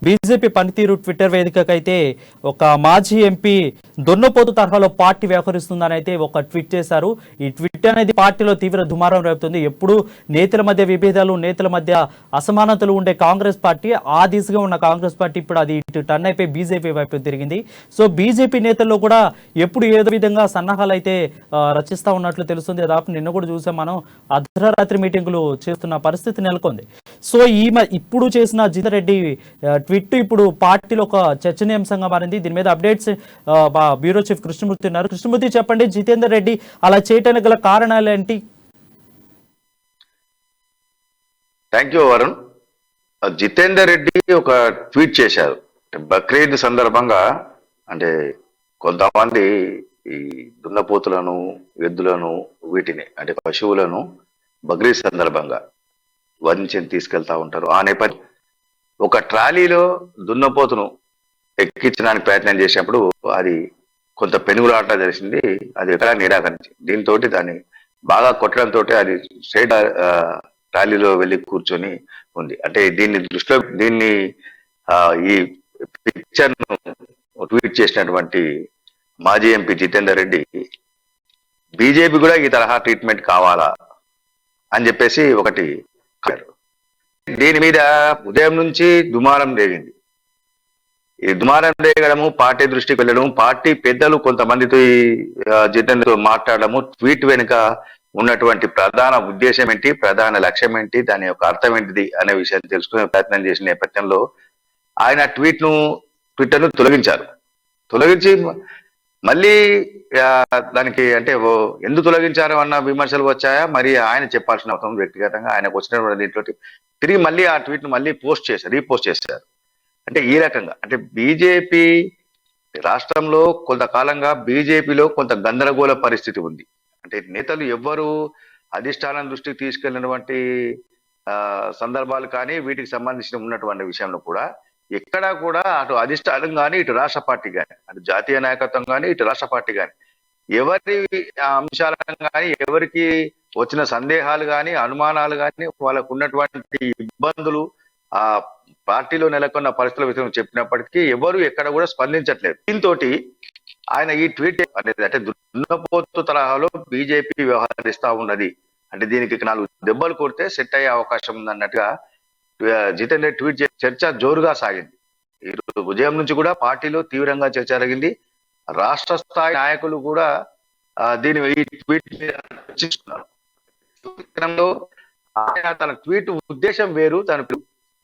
BJP పనితీరు Twitter వేదికకైతే ఒక మాజీ ఎంపీ దొన్నపోతు తరహాలో పార్టీ వ్యవహరిస్తుందని అయితే ఒక ట్వీట్ చేశారు. ఈ ట్వీట్ అనేది పార్టీలో తీవ్ర దుమారం రేపుతుంది. ఎప్పుడు నేతల మధ్య విభేదాలు, నేతల మధ్య అసమానతలు ఉండే కాంగ్రెస్ పార్టీ, ఆ దిశగా ఉన్న కాంగ్రెస్ పార్టీ ఇప్పుడు అది ఇటు టర్న్ అయిపోయి బీజేపీ వైపు తిరిగింది. సో బీజేపీ నేతల్లో కూడా ఎప్పుడు ఏదో విధంగా సన్నాహాలు అయితే రచిస్తా ఉన్నట్లు తెలుస్తుంది. దాదాపు నిన్న కూడా చూసాం మనం, అర్ధరాత్రి మీటింగులు చేస్తున్న పరిస్థితి నెలకొంది. సో ఇప్పుడు చేసిన జితేందర్ రెడ్డి ట్వీట్ ఇప్పుడు పార్టీలో ఒక చర్చనీయాంశంగా మారింది. దీని మీద అప్డేట్స్ బ్యూరో చీఫ్ కృష్ణమూర్తి ఉన్నారు. కృష్ణమూర్తి, చెప్పండి, జితేందర్ రెడ్డి అలా చేయటానికి గల కారణాలు ఏంటి? Thank you Varun. జితేందర్ రెడ్డి ఒక ట్వీట్ చేశారు. బక్రీద్ సందర్భంగా, అంటే కొంతమంది ఈ దున్నపోతులను, ఎద్దులను, వీటిని అంటే పశువులను బక్రీద్ సందర్భంగా వధించి తీసుకెళ్తా ఉంటారు. ఆ నేపథ్యం ఒక ట్రాలీలో దున్నపోతును ఎక్కించడానికి ప్రయత్నం చేసినప్పుడు అది కొంత పెనుగులాట జరిగింది. అది ఎక్కడ నిరాకరించి, దీంతో దాన్ని బాగా కొట్టడంతో అది స్ట్రైట్ ట్రాలీలో వెళ్ళి కూర్చొని ఉంది. అంటే దీన్ని దృష్టిలో ఈ పిక్చర్ ను ట్వీట్ చేసినటువంటి మాజీ ఎంపీ జితేందర్ రెడ్డి బీజేపీ కూడా ఈ తరహా ట్రీట్మెంట్ కావాలా అని చెప్పేసి ఒకటి. దీని మీద ఉదయం నుంచి దుమారం రేగింది. ఈ దుమారం రేగడము, పార్టీ దృష్టికి వెళ్ళడము, పార్టీ పెద్దలు కొంతమందితో జితేందర్ మాట్లాడము, ట్వీట్ వెనుక ఉన్నటువంటి ప్రధాన ఉద్దేశం ఏంటి, ప్రధాన లక్ష్యం ఏంటి, దాని యొక్క అర్థం ఏంటిది అనే విషయాన్ని తెలుసుకునే ప్రయత్నం చేసిన నేపథ్యంలో ఆయన ట్విట్టర్ ను తొలగించారు. తొలగించి మళ్ళీ దానికి అంటే ఎందుకు తొలగించారు అన్న విమర్శలు వచ్చాయా, మరి ఆయన చెప్పాల్సిన అవసరం వ్యక్తిగతంగా ఆయనకు వచ్చినటువంటి దీంట్లో తిరిగి మళ్ళీ ఆ ట్వీట్ ను మళ్ళీ రీపోస్ట్ చేశారు. అంటే ఈ రకంగా, అంటే బీజేపీ రాష్ట్రంలో కొంతకాలంగా బీజేపీలో కొంత గందరగోళ పరిస్థితి ఉంది. అంటే నేతలు ఎవ్వరు అధిష్టానం దృష్టికి తీసుకెళ్లినటువంటి సందర్భాలు కానీ, వీటికి సంబంధించిన ఉన్నటువంటి విషయంలో కూడా ఎక్కడా కూడా అటు అధిష్టానం కానీ, ఇటు రాష్ట్ర పార్టీ కానీ, అటు జాతీయ నాయకత్వం కానీ, ఇటు రాష్ట్ర పార్టీ కానీ ఎవరి అంశాలను కానీ, ఎవరికి వచ్చిన సందేహాలు కానీ, అనుమానాలు కానీ, వాళ్ళకు ఉన్నటువంటి ఇబ్బందులు, ఆ పార్టీలో నెలకొన్న పరిస్థితుల విషయం చెప్పినప్పటికీ ఎవరు ఎక్కడ కూడా స్పందించట్లేదు. దీంతో ఆయన ఈ ట్వీట్ అనేది, అంటే దున్నపోతు తరహాలో బీజేపీ వ్యవహరిస్తా ఉన్నది, అంటే దీనికి 4 దెబ్బలు కొడితే సెట్ అయ్యే అవకాశం ఉందన్నట్టుగా జితేందర్ ట్వీట్ చేసి చర్చ జోరుగా సాగింది. ఈరోజు ఉదయం నుంచి కూడా పార్టీలో తీవ్రంగా చర్చ జరిగింది. రాష్ట్ర స్థాయి నాయకులు కూడా ఈ ట్వీట్ మీద చర్చించుకున్నారు. తన ట్వీట్ ఉద్దేశం వేరు,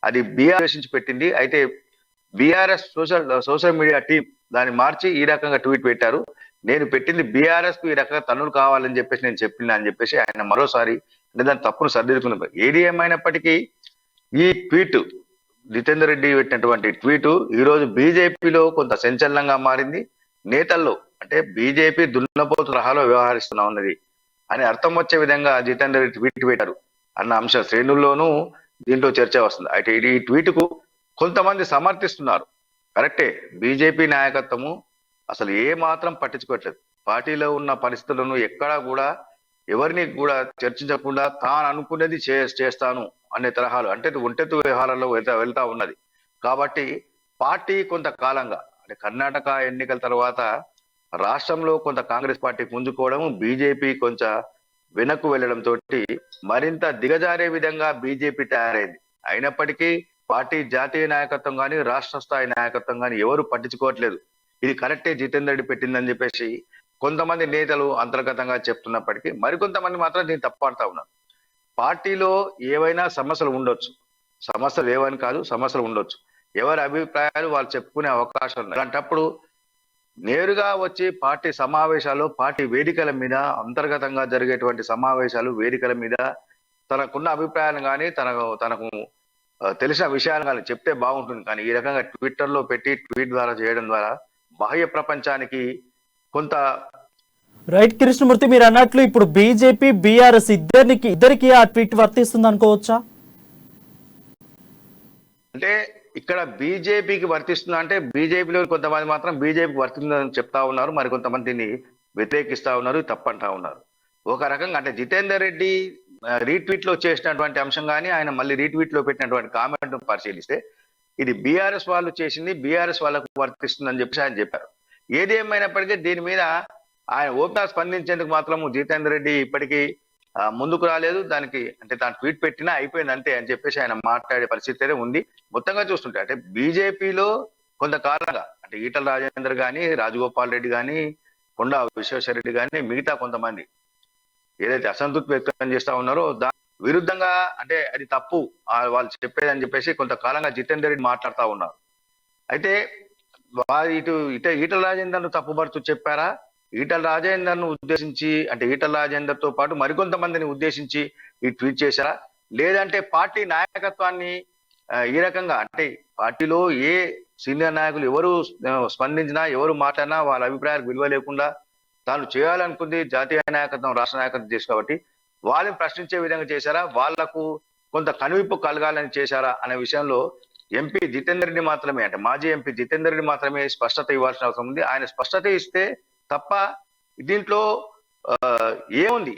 అది బీఆర్ఎస్ నుంచి పెట్టింది. అయితే బీఆర్ఎస్ సోషల్ మీడియా టీం దాన్ని మార్చి ఈ రకంగా ట్వీట్ పెట్టారు. నేను పెట్టింది బీఆర్ఎస్ కు ఈ రకంగా తన్నులు కావాలని చెప్పేసి నేను చెప్పిన అని చెప్పేసి ఆయన మరోసారి అంటే దాని తప్పును సరిదిద్దుకున్నారు. ఏది ఏమైనప్పటికీ ఈ ట్వీట్, జితేందర్ రెడ్డి పెట్టినటువంటి ట్వీట్ ఈరోజు బీజేపీలో కొంత సంచలనంగా మారింది. నేతల్లో అంటే బీజేపీ దున్నపోతు తరహాలో వ్యవహరిస్తున్నా ఉన్నది అని అర్థం వచ్చే విధంగా జితేందర్ రెడ్డి ట్వీట్ పెట్టారు అన్న అంశ శ్రేణుల్లోనూ దీంట్లో చర్చ వస్తుంది. అయితే ఈ ట్వీట్ కు కొంతమంది సమర్థిస్తున్నారు. కరెక్టే, బీజేపీ నాయకత్వము అసలు ఏ మాత్రం పట్టించుకోవట్లేదు. పార్టీలో ఉన్న పరిస్థితులను ఎక్కడా కూడా ఎవరిని కూడా చర్చించకుండా తాను అనుకునేది చేస్తాను అనే తరహాలు, అంటే ఒంటెత్తు వ్యవహారాల్లో వెళ్తా ఉన్నది. కాబట్టి పార్టీ కొంతకాలంగా, అంటే కర్ణాటక ఎన్నికల తర్వాత రాష్ట్రంలో కొంత కాంగ్రెస్ పార్టీ పుంజుకోవడం, బీజేపీ కొంచెం వెనక్కు వెళ్లడంతో మరింత దిగజారే విధంగా బీజేపీ తయారైంది. అయినప్పటికీ పార్టీ జాతీయ నాయకత్వం కానీ, రాష్ట్ర స్థాయి నాయకత్వం కానీ ఎవరు పట్టించుకోవట్లేదు. ఇది కరెక్టే జితేందర్ రెడ్డి పెట్టిందని చెప్పేసి కొంతమంది నేతలు అంతర్గతంగా చెప్తున్నప్పటికీ మరికొంతమంది మాత్రం దీన్ని తప్పుపడతా ఉన్నారు. పార్టీలో ఏవైనా సమస్యలు ఉండొచ్చు, సమస్యలు ఏవని కాదు, సమస్యలు ఉండొచ్చు. ఎవరి అభిప్రాయాలు వాళ్ళు చెప్పుకునే అవకాశం ఉంది. అలాంటప్పుడు నేరుగా వచ్చి పార్టీ సమావేశాలు, పార్టీ వేదికల మీద, అంతర్గతంగా జరిగేటువంటి సమావేశాలు, వేదికల మీద తనకున్న అభిప్రాయాలు కానీ, తనకు తెలిసిన విషయాలు కానీ చెప్తే బాగుంటుంది. కానీ ఈ రకంగా ట్విట్టర్లో పెట్టి ట్వీట్ ద్వారా చేయడం ద్వారా బాహ్య ప్రపంచానికి కొంత రైట్. కృష్ణమూర్తి, మీరు అన్నట్లు ఇప్పుడు బీజేపీ, బీఆర్ఎస్ ఇద్దరికి ఆ ట్వీట్ వర్తిస్తుంది అనుకోవచ్చా? అంటే ఇక్కడ బీజేపీకి వర్తిస్తుందా అంటే, బీజేపీలో కొంతమంది మాత్రం బీజేపీకి వర్తిస్తుందని చెప్తా ఉన్నారు, మరి కొంతమంది దీన్ని వ్యతిరేకిస్తా ఉన్నారు, తప్పంటా ఉన్నారు. ఒక రకంగా అంటే జితేందర్ రెడ్డి రీట్వీట్ లో చేసినటువంటి అంశం కానీ, ఆయన మళ్ళీ రీట్వీట్ లో పెట్టినటువంటి కామెంట్ పరిశీలిస్తే ఇది బీఆర్ఎస్ వాళ్ళు చేసింది, బీఆర్ఎస్ వాళ్ళకు వర్తిస్తుందని చెప్పేసి ఆయన చెప్పారు. ఏది ఏమైనప్పటికీ దీని మీద ఆయన ఓపిక స్పందించేందుకు మాత్రము జితేందర్ రెడ్డి ఇప్పటికీ ముందుకు రాలేదు. దానికి అంటే తాను ట్వీట్ పెట్టినా అయిపోయింది అంతే అని చెప్పేసి ఆయన మాట్లాడే పరిస్థితి అయితే ఉంది. మొత్తంగా చూస్తుంటే అంటే బీజేపీలో కొంతకాలంగా అంటే ఈటల రాజేందర్ గాని, రాజగోపాల్ రెడ్డి గాని, కొండా విశ్వేశ్వరరెడ్డి గాని, మిగతా కొంతమంది ఏదైతే అసంతృప్తి వ్యక్తం చేస్తా ఉన్నారో దాని విరుద్ధంగా అంటే అది తప్పు వాళ్ళు చెప్పేదని చెప్పేసి కొంతకాలంగా జితేందర్ రెడ్డి మాట్లాడుతూ ఉన్నారు. అయితే ఇటు ఈటల రాజేందర్ ను తప్పుపడుతూ చెప్పారా, ఈటల రాజేందర్ ను ఉద్దేశించి అంటే ఈటల రాజేందర్ తో పాటు మరికొంతమందిని ఉద్దేశించి ఈ ట్వీట్ చేశారా, లేదంటే పార్టీ నాయకత్వాన్ని ఈ రకంగా అంటే పార్టీలో ఏ సీనియర్ నాయకులు ఎవరు స్పందించినా ఎవరు మాట్లాడినా వాళ్ళ అభిప్రాయాలకు విలువ లేకుండా తాను చేయాలనుకుంది జాతీయ నాయకత్వం రాష్ట్ర నాయకత్వం చేసి కాబట్టి వాళ్ళని ప్రశ్నించే విధంగా చేశారా, వాళ్లకు కొంత కనువిప్పు కలగాలని చేశారా అనే విషయంలో ఎంపీ జితేందర్ రెడ్డి మాత్రమే అంటే మాజీ ఎంపీ జితేందర్ రెడ్డి మాత్రమే స్పష్టత ఇవ్వాల్సిన అవసరం ఉంది. ఆయన స్పష్టత ఇస్తే తప్ప దీంట్లో ఏముంది,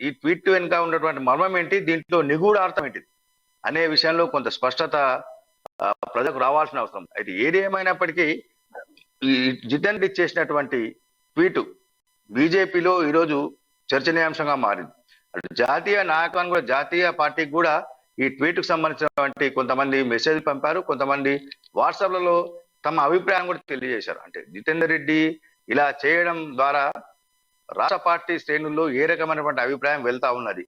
ఈ ట్వీట్ వెనుక ఉన్నటువంటి మర్మం ఏంటి, దీంట్లో నిగూఢార్థం ఏంటిది అనే విషయంలో కొంత స్పష్టత ప్రజలకు రావాల్సిన అవసరం. అయితే ఏది ఏమైనప్పటికీ ఈ జితేందర్ రెడ్డి చేసినటువంటి ట్వీట్ బీజేపీలో ఈరోజు చర్చనీయాంశంగా మారింది. జాతీయ నాయకత్వాన్ని కూడా జాతీయ పార్టీకి కూడా ఈ ట్వీట్ కు సంబంధించినటువంటి కొంతమంది మెసేజ్ పంపారు, కొంతమంది వాట్సాప్లలో తమ అభిప్రాయం కూడా తెలియజేశారు. అంటే జితేందర్ రెడ్డి ఇలా చేయడం ద్వారా రాష్ట్ర పార్టీ శ్రేణుల్లో ఏ రకమైనటువంటి అభిప్రాయం వెళ్తా ఉన్నది,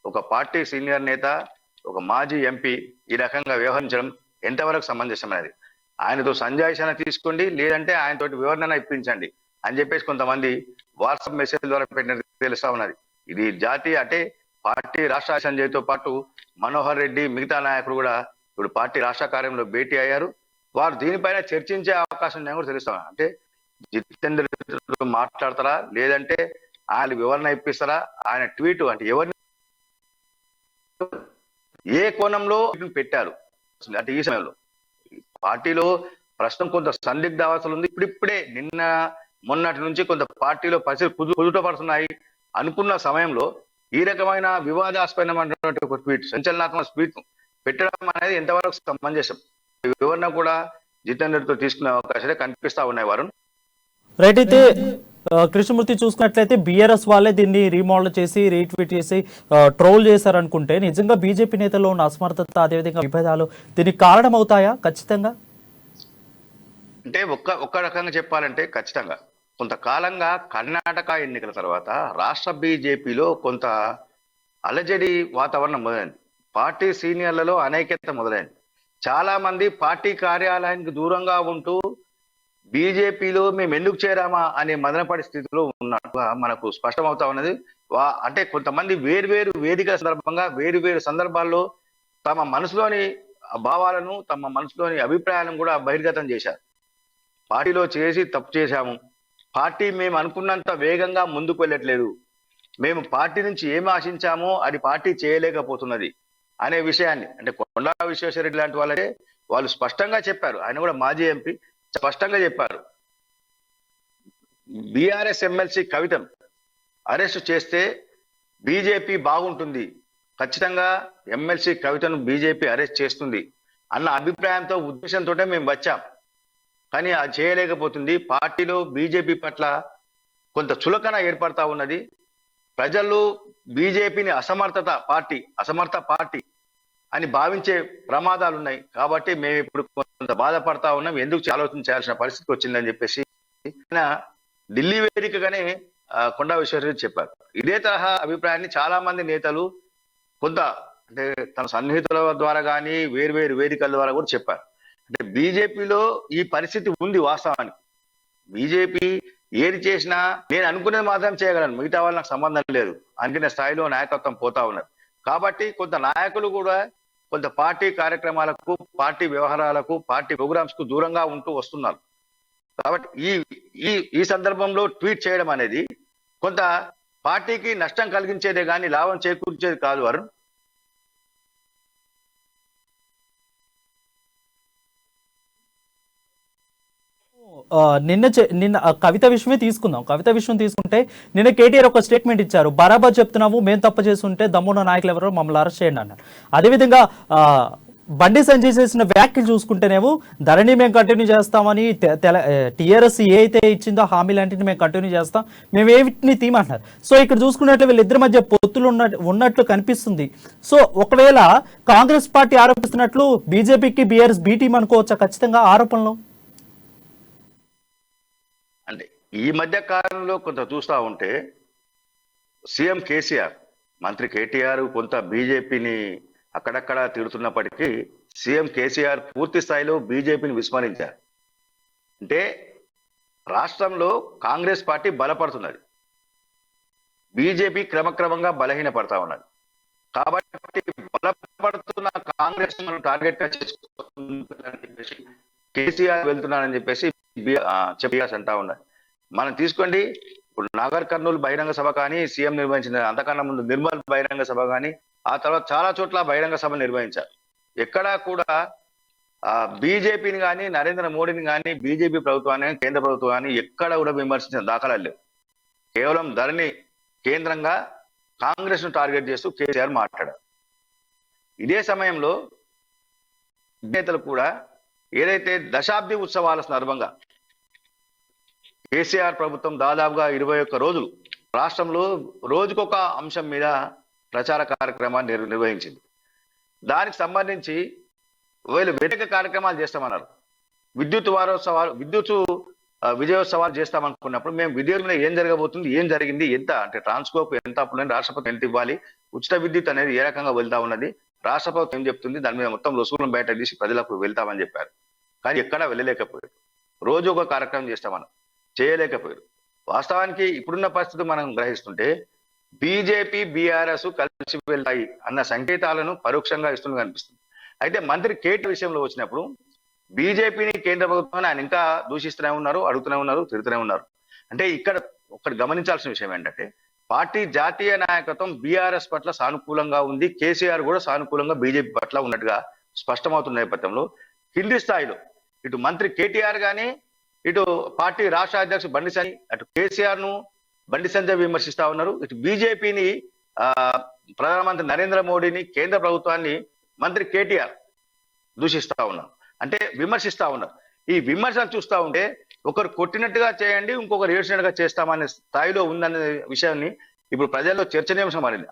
ఒక పార్టీ సీనియర్ నేత ఒక మాజీ ఎంపీ ఈ రకంగా వ్యవహరించడం ఎంతవరకు సమంజసమైనది, ఆయనతో సంజాయిషణ తీసుకోండి లేదంటే ఆయనతోటి వివరణ ఇప్పించండి అని చెప్పేసి కొంతమంది వాట్సాప్ మెసేజ్ ద్వారా పెట్టినట్టు తెలుస్తా ఉన్నది. ఇది జాతీయ అంటే పార్టీ రాష్ట్ర సంజయ్తో పాటు మనోహర్ రెడ్డి మిగతా నాయకులు కూడా ఇప్పుడు పార్టీ రాష్ట్ర కార్యంలో భేటీ అయ్యారు. వారు దీనిపైన చర్చించే అవకాశం ఉందని కూడా తెలుస్తా ఉన్నారు. అంటే జితేందర్ రెడ్డి మాట్లాడతారా లేదంటే ఆయన వివరణ ఇప్పిస్తారా, ఆయన ట్వీట్ అంటే ఎవరిని ఏ కోణంలో పెట్టారు అంటే ఈ సమయంలో పార్టీలో ప్రస్తుతం కొంత సందిగ్ధ అవస్థలు ఉంది. ఇప్పుడిప్పుడే నిన్న మొన్నటి నుంచి కొంత పార్టీలో పరిస్థితులు కుదుటపడుతున్నాయి అనుకున్న సమయంలో ఈ రకమైన వివాదాస్పదమైనటువంటి ఒక ట్వీట్ సంచలనాత్మక ట్వీట్ పెట్టడం అనేది ఎంతవరకు సమంజసం, వివరణ కూడా జితేందర్ తో తీసుకునే అవకాశాలే కనిపిస్తా ఉన్నాయి. వారు రైట్. అయితే కృష్ణమూర్తి చూసుకున్నట్లయితే బీఆర్ఎస్ వాళ్ళే దీన్ని రీమోడల్ చేసి రీట్వీట్ చేసి ట్రోల్ చేశారనుకుంటే నిజంగా బీజేపీ నేతల్లో ఉన్న అసమర్థత అదేవిధంగా విభేదాలు దీనికి కారణమవుతాయా ఖచ్చితంగా? అంటే ఒక్క రకంగా చెప్పాలంటే ఖచ్చితంగా కొంతకాలంగా కర్ణాటక ఎన్నికల తర్వాత రాష్ట్ర బీజేపీలో కొంత అలజడి వాతావరణం మొదలైంది. పార్టీ సీనియర్లలో అనైక్యత మొదలైంది. చాలా మంది పార్టీ కార్యాలయానికి దూరంగా ఉంటూ బీజేపీలో మేము ఎందుకు చేరామా అనే మదనపడి స్థితిలో ఉన్నట్టుగా మనకు స్పష్టమవుతా ఉన్నది. అంటే కొంతమంది వేరువేరు వేదికల సందర్భంగా వేరువేరు సందర్భాల్లో తమ మనసులోని భావాలను తమ మనసులోని అభిప్రాయాలను కూడా బహిర్గతం చేశారు. పార్టీలో చేసి తప్పు చేశాము, పార్టీ మేము అనుకున్నంత వేగంగా ముందుకు వెళ్ళట్లేదు, మేము పార్టీ నుంచి ఏమి ఆశించామో అది పార్టీ చేయలేకపోతున్నది అనే విషయాన్ని అంటే కొండా విశ్వేశ్వరరెడ్డి లాంటి వాళ్ళే వాళ్ళు స్పష్టంగా చెప్పారు. ఆయన కూడా మాజీ ఎంపీ స్పష్టంగా చెప్పారు, బీఆర్ఎస్ ఎమ్మెల్సీ కవితను అరెస్ట్ చేస్తే బీజేపీ బాగుంటుంది, ఖచ్చితంగా ఎమ్మెల్సీ కవితను బీజేపీ అరెస్ట్ చేస్తుంది అన్న అభిప్రాయంతో ఉద్దేశంతో మేము వచ్చాం. కానీ అది చేయలేకపోతుంది. పార్టీలో బీజేపీ పట్ల కొంత చులకన ఏర్పడతా ఉన్నది. ప్రజలు బీజేపీని అసమర్థ పార్టీ అని భావించే ప్రమాదాలు ఉన్నాయి. కాబట్టి మేము ఇప్పుడు కొంత బాధపడతా ఉన్నాం, ఎందుకు ఆలోచించాల్సిన పరిస్థితి వచ్చిందని చెప్పేసి ఢిల్లీ వేదికగానే కొండా విశ్వేశ్వరరెడ్డి చెప్పారు. ఇదే తరహా అభిప్రాయాన్ని చాలా మంది నేతలు కొంత అంటే తన సన్నిహితుల ద్వారా కానీ వేరువేరు వేదికల ద్వారా కూడా చెప్పారు. అంటే బీజేపీలో ఈ పరిస్థితి ఉంది. వాస్తవానికి బీజేపీ ఏది చేసినా నేను అనుకునేది మాత్రం చేయగలను, మిగతా వాళ్ళు నాకు సంబంధం లేదు అనుకునే స్థాయిలో నాయకత్వం పోతా ఉన్నారు. కాబట్టి కొంత నాయకులు కూడా కొంత పార్టీ కార్యక్రమాలకు పార్టీ వ్యవహారాలకు పార్టీ ప్రోగ్రామ్స్ కు దూరంగా ఉంటూ వస్తున్నారు. కాబట్టి ఈ సందర్భంలో ట్వీట్ చేయడం అనేది కొంత పార్టీకి నష్టం కలిగించేదే కానీ లాభం చేకూర్చేది కాదు. వరుణ్, నిన్న కవిత విషయమే తీసుకుందాం. కవిత విషయం తీసుకుంటే నిన్న కేటీఆర్ ఒక స్టేట్మెంట్ ఇచ్చారు, బరాబర్ చెప్తున్నాము, మేము తప్పు చేస్తుంటే దమ్మున్న నాయకులు ఎవరో మమ్మల్ని అరెస్ట్ చేయండి అన్నారు. అదేవిధంగా బండి సంజయ్ చేసిన వ్యాఖ్యలు చూసుకుంటేనేమో ధరణి మేము కంటిన్యూ చేస్తామని టీఆర్ఎస్ ఏ అయితే ఇచ్చిందో హామీలాంటిని మేము కంటిన్యూ చేస్తాం, మేము ఏమిటిని తీమంటున్నారు. సో ఇక్కడ చూసుకున్నట్లు వీళ్ళిద్దరి మధ్య పొత్తులు ఉన్నట్లు కనిపిస్తుంది. సో ఒకవేళ కాంగ్రెస్ పార్టీ ఆరోపిస్తున్నట్లు బీజేపీకి బీఆర్ఎస్ బీ టీం అనుకోవచ్చా ఖచ్చితంగా ఆరోపణలు? అంటే ఈ మధ్య కాలంలో కొంత చూస్తా ఉంటే సీఎం కేసీఆర్, మంత్రి కేటీఆర్ కొంత బీజేపీని అక్కడక్కడ తిడుతున్నప్పటికీ సీఎం కేసీఆర్ పూర్తి స్థాయిలో బీజేపీని విస్మరించారు. అంటే రాష్ట్రంలో కాంగ్రెస్ పార్టీ బలపడుతున్నది, బీజేపీ క్రమక్రమంగా బలహీనపడతా ఉన్నది. కాబట్టి బలపడుతున్న కాంగ్రెస్ మనం టార్గెట్ గా చేసుకుంటారని చెప్పేసి కేసీఆర్ వెళ్తున్నారని చెప్పేసి చెప్పాల్సి అంటా ఉన్నది. మనం తీసుకోండి, ఇప్పుడు నాగర్ కర్నూలు బహిరంగ సభ కానీ సీఎం నిర్వహించిన, అంతకన్నా ముందు నిర్మల్ బహిరంగ సభ కానీ, ఆ తర్వాత చాలా చోట్ల బహిరంగ సభ నిర్వహించారు. ఎక్కడా కూడా బీజేపీని కానీ నరేంద్ర మోడీని కానీ బీజేపీ ప్రభుత్వాన్ని కేంద్ర ప్రభుత్వాన్ని ఎక్కడ కూడా విమర్శించిన దాఖలాలు లేవు. కేవలం ధరణి కేంద్రంగా కాంగ్రెస్ ను టార్గెట్ చేస్తూ కేసీఆర్ మాట్లాడారు. ఇదే సమయంలో నేతలు కూడా ఏదైతే దశాబ్ది ఉత్సవాల సందర్భంగా కేసీఆర్ ప్రభుత్వం దాదాపుగా 21 రోజులు రాష్ట్రంలో రోజుకొక అంశం మీద ప్రచార కార్యక్రమాన్ని నిర్వహించింది. దానికి సంబంధించి వీళ్ళు వ్యతిరేక కార్యక్రమాలు చేస్తామన్నారు. విద్యుత్ విజయోత్సవాలు చేస్తామనుకున్నప్పుడు మేము విద్యుత్ మీద ఏం జరగబోతుంది, ఏం జరిగింది, ఎంత అంటే ట్రాన్స్కోప్ ఎంత అప్పుడు రాష్ట్రపతి ఎంత ఇవ్వాలి, ఉచిత విద్యుత్ అనేది ఏ రకంగా వెళ్తా ఉన్నది, రాష్ట్ర ప్రభుత్వం ఏం చెప్తుంది, దాని మీద మొత్తం రుసుములను బయట తీసి ప్రజలకు వెళ్తామని చెప్పారు. కానీ ఎక్కడా వెళ్ళలేకపోయారు. రోజు ఒక కార్యక్రమం చేస్తామని చేయలేకపోయారు. వాస్తవానికి ఇప్పుడున్న పరిస్థితి మనం గ్రహిస్తుంటే బీజేపీ బీఆర్ఎస్ కలిసి వెళ్తాయి అన్న సంకేతాలను పరోక్షంగా ఇస్తున్నది కనిపిస్తుంది. అయితే మంత్రి కేటీ విషయంలో వచ్చినప్పుడు బీజేపీని కేంద్ర ప్రభుత్వాన్ని ఆయన ఇంకా దూషిస్తూనే ఉన్నారు, అడుగుతూనే ఉన్నారు, తిరుగుతూనే ఉన్నారు. అంటే ఇక్కడ ఒకటి గమనించాల్సిన విషయం ఏంటంటే పార్టీ జాతీయ నాయకత్వం బీఆర్ఎస్ పట్ల సానుకూలంగా ఉంది, కేసీఆర్ కూడా సానుకూలంగా బీజేపీ పట్ల ఉన్నట్టుగా స్పష్టమవుతున్న నేపథ్యంలో కింది స్థాయిలో ఇటు మంత్రి కేటీఆర్ గానీ ఇటు పార్టీ రాష్ట్ర అధ్యక్షుడు బండి సంజయ్, అటు కేసీఆర్ ను బండి సంజయ్ విమర్శిస్తా ఉన్నారు, ఇటు బీజేపీని ప్రధానమంత్రి నరేంద్ర మోడీని కేంద్ర ప్రభుత్వాన్ని మంత్రి కేటీఆర్ దూషిస్తా ఉన్నారు, అంటే విమర్శిస్తా ఉన్నారు. ఈ విమర్శలు చూస్తా ఉంటే ఒకరు కొట్టినట్టుగా చేయండి, ఇంకొకరు ఏడ్చినట్టుగా చేస్తామనే స్థాయిలో ఉందనే విషయాన్ని ఇప్పుడు ప్రజల్లో చర్చనీయాంశం మారింది.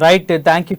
Right, thank you.